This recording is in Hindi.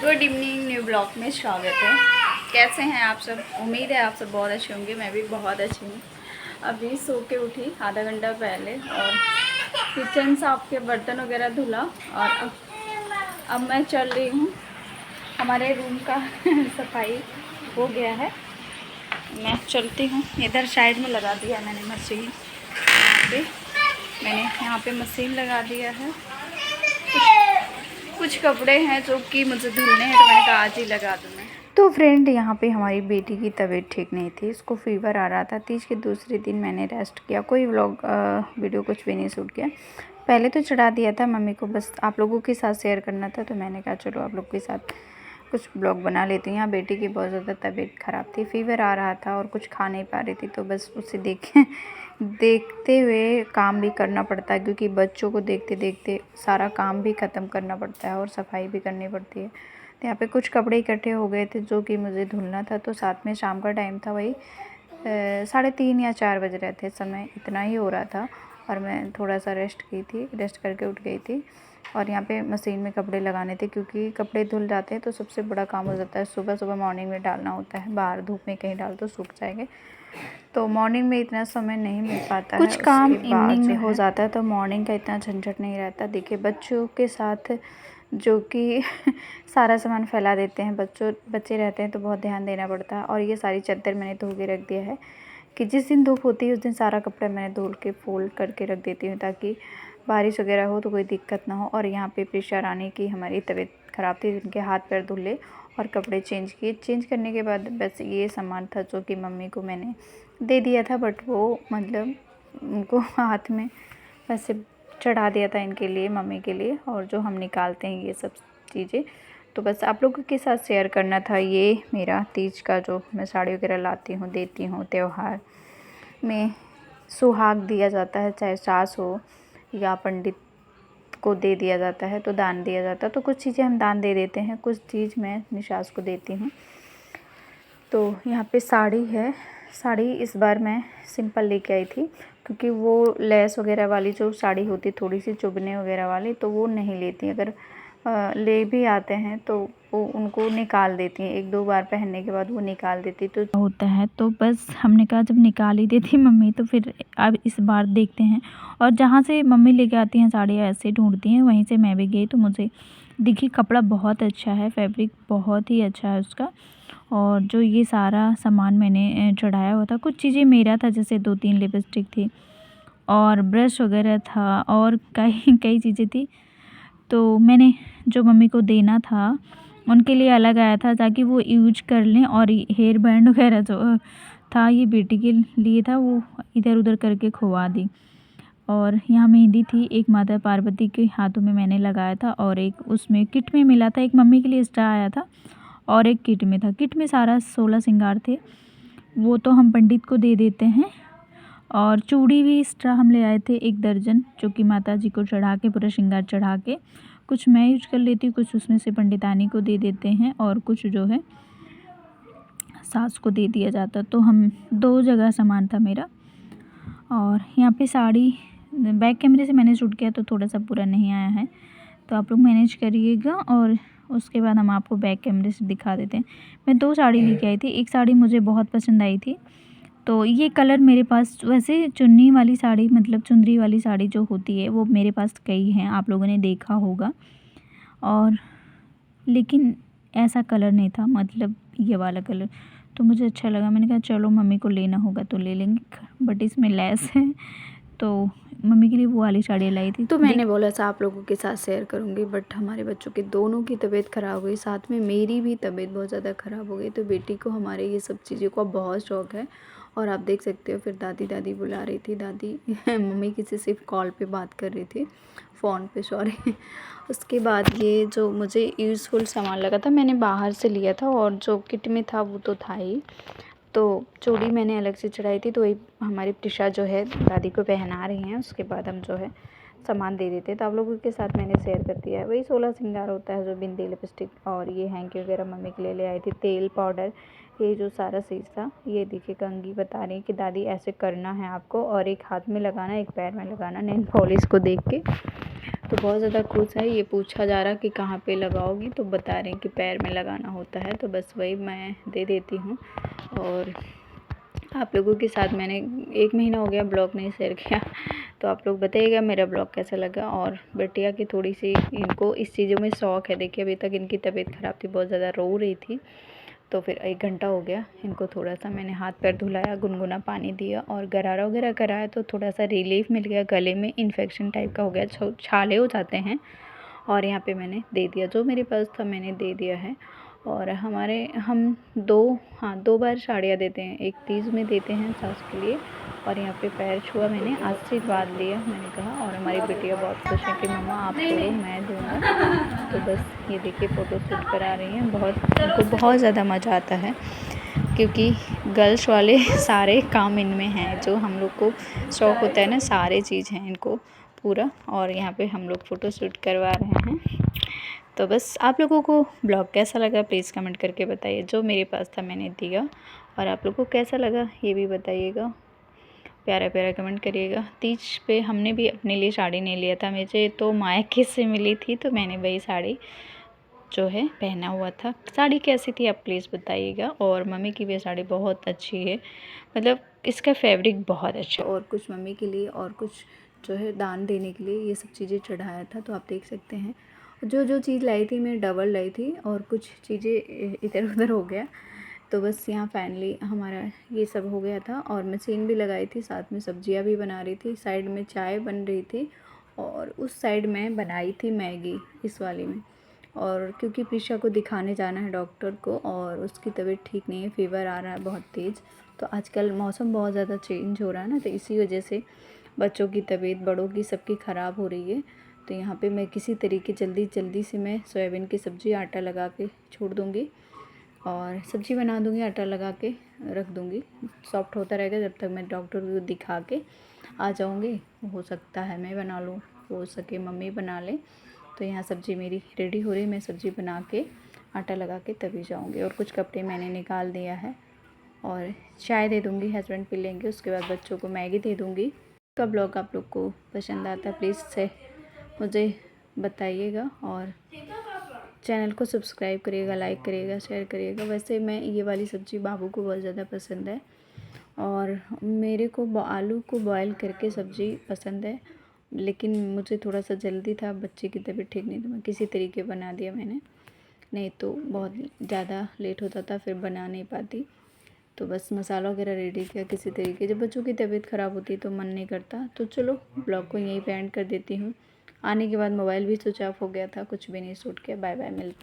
गुड इवनिंग, न्यू ब्लॉग में स्वागत है। कैसे हैं आप सब? उम्मीद है आप सब बहुत अच्छे होंगे। मैं भी बहुत अच्छी हूँ। अभी सो के उठी आधा घंटा पहले और किचन साफ के बर्तन वगैरह धुला और अब मैं चल रही हूँ। हमारे रूम का सफाई हो गया है। मैं चलती हूँ। इधर साइड में लगा दिया मैंने मशीन। मैंने यहाँ पे मशीन लगा दिया है। कुछ कपड़े हैं जो कि मुझे धुलने हैं, तो मैंने कहा आज ही लगा दूँ मैं। तो फ्रेंड, यहाँ पे हमारी बेटी की तबीयत ठीक नहीं थी। उसको फीवर आ रहा था। तीज के दूसरे दिन मैंने रेस्ट किया। कोई व्लॉग वीडियो कुछ भी नहीं शूट किया। पहले तो चढ़ा दिया था मम्मी को, बस आप लोगों के साथ शेयर करना था। तो मैंने कहा चलो आप लोग के साथ कुछ ब्लॉग बना लेती हूँ। यहाँ बेटी की बहुत ज़्यादा तबीयत ख़राब थी, फीवर आ रहा था और कुछ खा नहीं पा रही थी। तो बस उसे देखते हुए काम भी करना पड़ता है, क्योंकि बच्चों को देखते देखते सारा काम भी ख़त्म करना पड़ता है और सफाई भी करनी पड़ती है। तो यहाँ पे कुछ कपड़े इकट्ठे हो गए थे जो कि मुझे धुलना था। तो साथ में शाम का टाइम था, वही 3:30 या 4 बज रहे थे। समय इतना ही हो रहा था और मैं थोड़ा सा रेस्ट की थी, रेस्ट करके उठ गई थी। और यहाँ पे मशीन में कपड़े लगाने थे, क्योंकि कपड़े धुल जाते हैं तो सबसे बड़ा काम हो जाता है। सुबह सुबह मॉर्निंग में डालना होता है, बाहर धूप में कहीं डाल तो सूख जाएंगे। तो मॉर्निंग में इतना समय नहीं मिल पाता है। कुछ काम इवनिंग में हो जाता है, तो मॉर्निंग का इतना झंझट नहीं रहता। देखिए बच्चों के साथ जो कि सारा सामान फैला देते हैं, बच्चे रहते हैं तो बहुत ध्यान देना पड़ता है। और ये सारी चादर मैंने धो के रख दिया है कि जिस दिन धूप होती है उस दिन सारा कपड़ा मैंने धुल के फोल्ड करके रख देती हूँ, ताकि बारिश वगैरह हो तो कोई दिक्कत ना हो। और यहाँ पे प्रेशर आने की हमारी तबीयत ख़राब थी, उनके हाथ पैर धुले और कपड़े चेंज किए। चेंज करने के बाद बस ये सामान था जो कि मम्मी को मैंने दे दिया था, बट वो मतलब उनको हाथ में वैसे चढ़ा दिया था इनके लिए, मम्मी के लिए। और जो हम निकालते हैं ये सब चीज़ें, तो बस आप लोगों के साथ शेयर करना था। ये मेरा तीज का जो मैं साड़ी वगैरह लाती हूँ, देती हूँ। त्यौहार में सुहाग दिया जाता है, चाहे सास हो या पंडित को दे दिया जाता है, तो दान दिया जाता है। तो कुछ चीज़ें हम दान दे देते हैं, कुछ चीज़ मैं अपनी सास को देती हूँ। तो यहाँ पे साड़ी है। साड़ी इस बार मैं सिंपल लेके आई थी, क्योंकि वो लेस वगैरह वाली जो साड़ी होती, थोड़ी सी चुभने वगैरह वाली, तो वो नहीं लेती। अगर ले भी आते हैं तो वो उनको निकाल देती हैं, 1-2 बार पहनने के बाद वो निकाल देती तो होता है। तो बस हमने कहा जब निकाल ही देती मम्मी, तो फिर अब इस बार देखते हैं। और जहाँ से मम्मी लेके आती हैं साड़ियाँ ऐसे ढूंढती हैं, वहीं से मैं भी गई। तो मुझे देखिए कपड़ा बहुत अच्छा है, फैब्रिक बहुत ही अच्छा है उसका। और जो ये सारा सामान मैंने चढ़ाया हुआ था, कुछ चीज़ें मेरा था, जैसे 2-3 लिपस्टिक थी और ब्रश वगैरह था और कई कई चीज़ें थी। तो मैंने जो मम्मी को देना था उनके लिए अलग आया था, ताकि वो यूज कर लें। और हेयर बैंड वगैरह जो था ये बेटी के लिए था, वो इधर उधर करके खुआ दी। और यहाँ मेहंदी थी, एक माता पार्वती के हाथों में मैंने लगाया था, और एक उसमें किट में मिला था। एक मम्मी के लिए एक्स्ट्रा आया था और एक किट में था। किट में सारा 16 श्रृंगार थे, वो तो हम पंडित को दे देते हैं। और चूड़ी भी एक्स्ट्रा हम ले आए थे 1 दर्जन, जो कि माता जी को चढ़ा के, पूरा श्रृंगार चढ़ा के, कुछ मैं यूज कर लेती हूँ, कुछ उसमें से पंडितानी को दे देते हैं और कुछ जो है सास को दे दिया जाता। तो हम 2 जगह सामान था मेरा। और यहाँ पे साड़ी बैक कैमरे से मैंने शूट किया, तो थोड़ा सा पूरा नहीं आया है, तो आप लोग मैनेज करिएगा। और उसके बाद हम आपको बैक कैमरे से दिखा देते हैं। मैं 2 साड़ी लेके आई थी। एक साड़ी मुझे बहुत पसंद आई थी, तो ये कलर मेरे पास, वैसे चुन्नी वाली साड़ी मतलब चुंदरी वाली साड़ी जो होती है वो मेरे पास कई हैं, आप लोगों ने देखा होगा। और लेकिन ऐसा कलर नहीं था, मतलब ये वाला कलर, तो मुझे अच्छा लगा। मैंने कहा चलो मम्मी को लेना होगा तो ले लेंगे, बट इसमें लेस है, तो मम्मी के लिए वो वाली साड़ी लाई थी। तो मैंने बोला था आप लोगों के साथ शेयर करूँगी, बट हमारे बच्चों की दोनों की तबीयत ख़राब हो गई, साथ में मेरी भी तबीयत बहुत ज़्यादा ख़राब हो गई। तो बेटी को हमारे ये सब चीज़ों का बहुत शौक़ है। और आप देख सकते हो, फिर दादी दादी बुला रही थी। दादी मम्मी किसी से कॉल पे बात कर रही थी, फ़ोन पे, सॉरी। उसके बाद ये जो मुझे यूज़फुल सामान लगा था मैंने बाहर से लिया था, और जो किट में था वो तो था ही। तो चूड़ी मैंने अलग से चढ़ाई थी, तो वही हमारी प्रिशा जो है दादी को पहना रही हैं। उसके बाद हम जो है सामान दे देते हैं। तो आप लोगों के साथ मैंने शेयर कर दिया है। वही 16 श्रृंगार होता है, जो बिंदी, लिपस्टिक और ये हैंकी वगैरह मम्मी के लिए ले आई थी, तेल, पाउडर, ये जो सारा चीज़ था। ये देखिए कंघी बता रही कि दादी ऐसे करना है आपको, और एक हाथ में लगाना, एक पैर में लगाना, नेल पॉलिश को देख के। तो बहुत ज़्यादा खुश है। ये पूछा जा रहा कि कहाँ पे लगाओगी, तो बता रहे हैं कि पैर में लगाना होता है, तो बस वही मैं दे देती हूँ। और आप लोगों के साथ मैंने 1 महीना हो गया ब्लॉग नहीं शेयर किया, तो आप लोग बताइएगा मेरा ब्लॉग कैसा लगा। और बिटिया की थोड़ी सी इनको इस चीज़ों में शौक़ है। देखिए अभी तक इनकी तबीयत ख़राब थी, बहुत ज़्यादा रो रही थी, तो फिर 1 घंटा हो गया इनको थोड़ा सा मैंने हाथ पैर धुलाया, गुनगुना पानी दिया और गरारा वगैरह कराया, तो थोड़ा सा रिलीफ मिल गया। गले में इन्फेक्शन टाइप का हो गया, छाले हो जाते हैं। और यहाँ पे मैंने दे दिया, जो मेरे पास था मैंने दे दिया है। और हम 2 बार साड़ियाँ देते हैं, एक तीज में देते हैं सास के लिए, और यहाँ पे पैर छुआ मैंने, आशीर्वाद लिया मैंने कहा। और हमारी बिटिया बहुत खुश है कि मम्मा आप छोड़ो मैं दूँगा। तो बस ये देखिए फ़ोटो शूट करा रही हैं, उनको बहुत ज़्यादा मज़ा आता है, क्योंकि गर्ल्स वाले सारे काम इनमें हैं, जो हम लोग को शौक़ होता है ना, सारे चीज़ हैं इनको पूरा। और यहाँ पे हम लोग फ़ोटो शूट करवा रहे हैं। तो बस आप लोगों को ब्लॉग कैसा लगा प्लीज़ कमेंट करके बताइए। जो मेरे पास था मैंने दिया, और आप लोगों को कैसा लगा ये भी बताइएगा, प्यारा प्यारा कमेंट करिएगा। तीज पे हमने भी अपने लिए साड़ी नहीं लिया था, मुझे तो मायके से मिली थी, तो मैंने वही साड़ी जो है पहना हुआ था। साड़ी कैसी थी आप प्लीज़ बताइएगा। और मम्मी की भी साड़ी बहुत अच्छी है, मतलब इसका फैब्रिक बहुत अच्छा। और कुछ मम्मी के लिए और कुछ जो है दान देने के लिए ये सब चीज़ें चढ़ाया था, तो आप देख सकते हैं। जो चीज़ लाई थी मैं डबल लाई थी, और कुछ चीज़ें इधर उधर हो गया, तो बस यहाँ फाइनली हमारा ये सब हो गया था। और मशीन भी लगाई थी, साथ में सब्जियां भी बना रही थी, साइड में चाय बन रही थी, और उस साइड में बनाई थी मैगी इस वाली में। और क्योंकि प्रिशा को दिखाने जाना है डॉक्टर को, और उसकी तबीयत ठीक नहीं है, फ़ीवर आ रहा है बहुत तेज़। तो आजकल मौसम बहुत ज़्यादा चेंज हो रहा है ना, तो इसी वजह से बच्चों की तबीयत, बड़ों की, सबकी ख़राब हो रही है। तो यहाँ पे मैं किसी तरीके जल्दी से मैं सोयाबीन की सब्ज़ी आटा लगा के छोड़ दूँगी, और सब्ज़ी बना दूँगी, आटा लगा के रख दूँगी, सॉफ्ट होता रहेगा जब तक मैं डॉक्टर को दिखा के आ जाऊँगी। हो सकता है मैं बना लूँ, हो सके मम्मी बना ले। तो यहाँ सब्ज़ी मेरी रेडी हो रही है, मैं सब्ज़ी बना के आटा लगा के तभी जाऊँगी। और कुछ कपड़े मैंने निकाल दिया है, और चाय दे दूँगी, हस्बैंड पी लेंगे, उसके बाद बच्चों को मैगी दे दूँगी। का ब्लॉग आप लोग को पसंद आता है प्लीज़ से मुझे बताइएगा, और चैनल को सब्सक्राइब करिएगा, लाइक करिएगा, शेयर करिएगा। वैसे मैं ये वाली सब्ज़ी बाबू को बहुत ज़्यादा पसंद है, और मेरे को आलू को बॉयल करके सब्ज़ी पसंद है, लेकिन मुझे थोड़ा सा जल्दी था, बच्चे की तबीयत ठीक नहीं, तो मैं किसी तरीके बना दिया मैंने, नहीं तो बहुत ज़्यादा लेट होता था, फिर बना नहीं पाती। तो बस मसाला वगैरह रेडी किया किसी तरीके। जब बच्चों की तबीयत ख़राब होती है तो मन नहीं करता। तो चलो ब्लॉग को यहीं पे एंड कर देती हूँ। आने के बाद मोबाइल भी स्विच ऑफ हो गया था, कुछ भी नहीं शूट किया। बाय बाय, मिलते हैं।